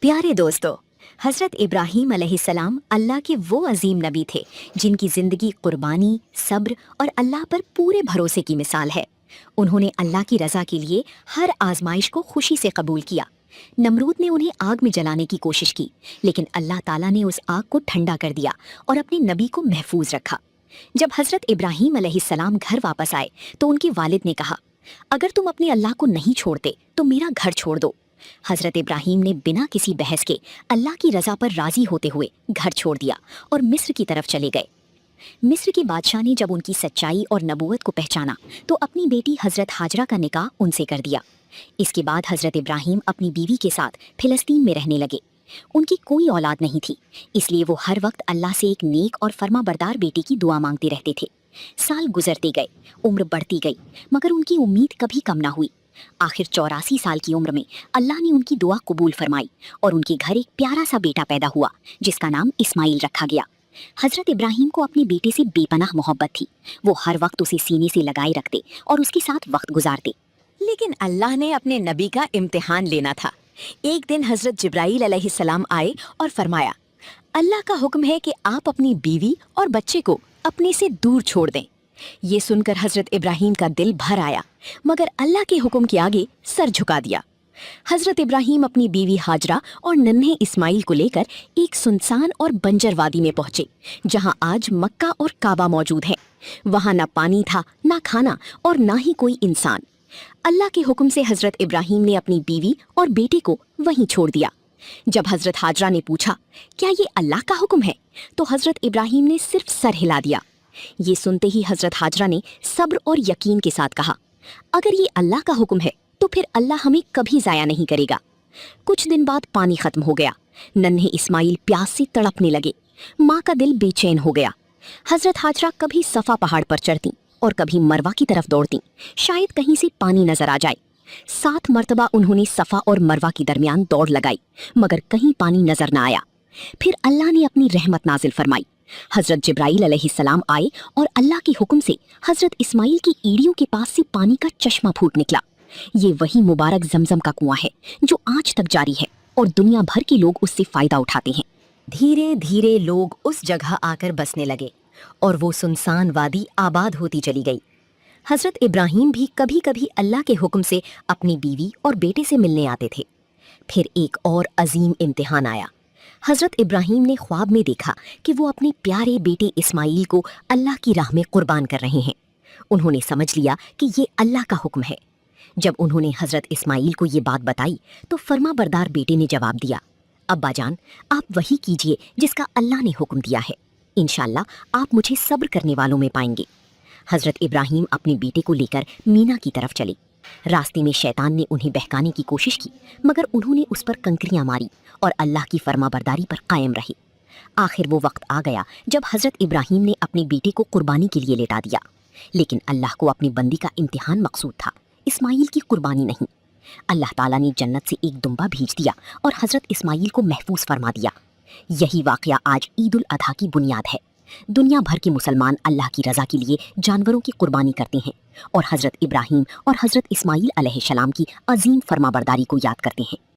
प्यारे दोस्तों, हज़रत इब्राहीम अलैहिस्सलाम अल्लाह के वो अजीम नबी थे जिनकी ज़िंदगी कुर्बानी, सब्र और अल्लाह पर पूरे भरोसे की मिसाल है। उन्होंने अल्लाह की रज़ा के लिए हर आजमाइश को खुशी से कबूल किया। नमरूद ने उन्हें आग में जलाने की कोशिश की, लेकिन अल्लाह ताला ने उस आग को ठंडा कर दिया और अपने नबी को महफूज रखा। जब हज़रत इब्राहीम अलैहिस्सलाम घर वापस आए तो उनके वालिद ने कहा, अगर तुम अपने अल्लाह को नहीं छोड़ते तो मेरा घर छोड़ दो। हज़रत इब्राहीम ने बिना किसी बहस के अल्लाह की रज़ा पर राज़ी होते हुए घर छोड़ दिया और मिस्र की तरफ चले गए। मिस्र के बादशाह ने जब उनकी सच्चाई और नबूवत को पहचाना तो अपनी बेटी हज़रत हाजरा का निकाह उनसे कर दिया। इसके बाद हज़रत इब्राहीम अपनी बीवी के साथ फ़िलिस्तीन में रहने लगे। उनकी कोई औलाद नहीं थी, इसलिए वो हर वक्त अल्लाह से एक नेक और फर्माबरदार बेटी की दुआ मांगते रहते थे। साल गुजरते गए, उम्र बढ़ती गई, मगर उनकी उम्मीद कभी कम ना हुई। आखिर 84 साल की उम्र में अल्लाह ने उनकी दुआ कबूल फरमाई और उनके घर एक प्यारा सा बेटा पैदा हुआ जिसका नाम इस्माइल रखा गया। हज़रत इब्राहीम को अपने बेटे से बेपनाह मोहब्बत थी। वो हर वक्त उसे सीने से लगाए रखते और उसके साथ वक्त गुजारते। लेकिन अल्लाह ने अपने नबी का इम्तिहान लेना था। एक दिन हज़रत जिब्राईल अलैहिस्सलाम आए और फरमाया, अल्लाह का हुक्म है कि आप अपनी बीवी और बच्चे को अपने से दूर छोड़ दें। ये सुनकर हज़रत इब्राहीम का दिल भर आया, मगर अल्लाह के हुक्म के आगे सर झुका दिया। हज़रत इब्राहीम अपनी बीवी हाजरा और नन्हे इस्माइल को लेकर एक सुनसान और बंजर वादी में पहुंचे, जहां आज मक्का और काबा मौजूद है। वहां ना पानी था, ना खाना और ना ही कोई इंसान। अल्लाह के हुक्म से हज़रत इब्राहीम ने अपनी बीवी और बेटे को वहीं छोड़ दिया। जब हज़रत हाजरा ने पूछा, क्या ये अल्लाह का हुक्म है, तो हज़रत इब्राहीम ने सिर्फ सर हिला दिया। ये सुनते ही हज़रत हाजरा ने सब्र और यकीन के साथ कहा, अगर ये अल्लाह का हुक्म है तो फिर अल्लाह हमें कभी ज़ाया नहीं करेगा। कुछ दिन बाद पानी ख़त्म हो गया। नन्हे इस्माइल प्यास से तड़पने लगे। माँ का दिल बेचैन हो गया। हज़रत हाजरा कभी सफ़ा पहाड़ पर चढ़ती और कभी मरवा की तरफ दौड़ती, शायद कहीं से पानी नजर आ जाए। 7 मरतबा उन्होंने सफ़ा और मरवा के दरमियान दौड़ लगाई, मगर कहीं पानी नजर न आया। फिर अल्लाह ने अपनी रहमत नाजिल फरमाई। हज़रत जिब्राईल अलैहिस्सलाम आए और अल्लाह के हुक्म से हज़रत इस्माइल की ईड़ियों के पास से पानी का चश्मा फूट निकला। ये वही मुबारक जमजम का कुआं है जो आज तक जारी है और दुनिया भर के लोग उससे फ़ायदा उठाते हैं। धीरे धीरे लोग उस जगह आकर बसने लगे और वो सुनसान वादी आबाद होती चली गई। हज़रत इब्राहीम भी कभी कभी अल्लाह के हुक्म से अपनी बीवी और बेटे से मिलने आते थे। फिर एक और अजीम इम्तिहान आया। हज़रत इब्राहीम ने ख्वाब में देखा कि वो अपने प्यारे बेटे इस्माइल को अल्लाह की राह में कुर्बान कर रहे हैं। उन्होंने समझ लिया कि ये अल्लाह का हुक्म है। जब उन्होंने हज़रत इस्माइल को ये बात बताई तो फर्माबरदार बेटे ने जवाब दिया, अब्बा जान, आप वही कीजिए जिसका अल्लाह ने हुक्म दिया है। इंशाअल्लाह आप मुझे सब्र करने वालों में पाएंगे। हज़रत इब्राहीम अपने बेटे को लेकर मीना की तरफ चले। रास्ते में शैतान ने उन्हें बहकाने की कोशिश की, मगर उन्होंने उस पर कंकरियां मारी और अल्लाह की फरमाबरदारी पर कायम रहे। आखिर वो वक्त आ गया जब हज़रत इब्राहीम ने अपने बेटे को कुर्बानी के लिए लेटा दिया, लेकिन अल्लाह को अपनी बंदी का इम्तिहान मकसूद था, इस्माइल की कुर्बानी नहीं। अल्लाह ताला ने जन्नत से एक दुम्बा भेज दिया और हज़रत इस्माइल को महफूज फरमा दिया। यही वाक़या आज ईद उल अधा की बुनियाद है। दुनिया भर के मुसलमान अल्लाह की रज़ा के लिए जानवरों की कुर्बानी करते हैं और हज़रत इब्राहीम और हज़रत इस्माइल अलैहिस्सलाम की अजीम फरमाबरदारी को याद करते हैं।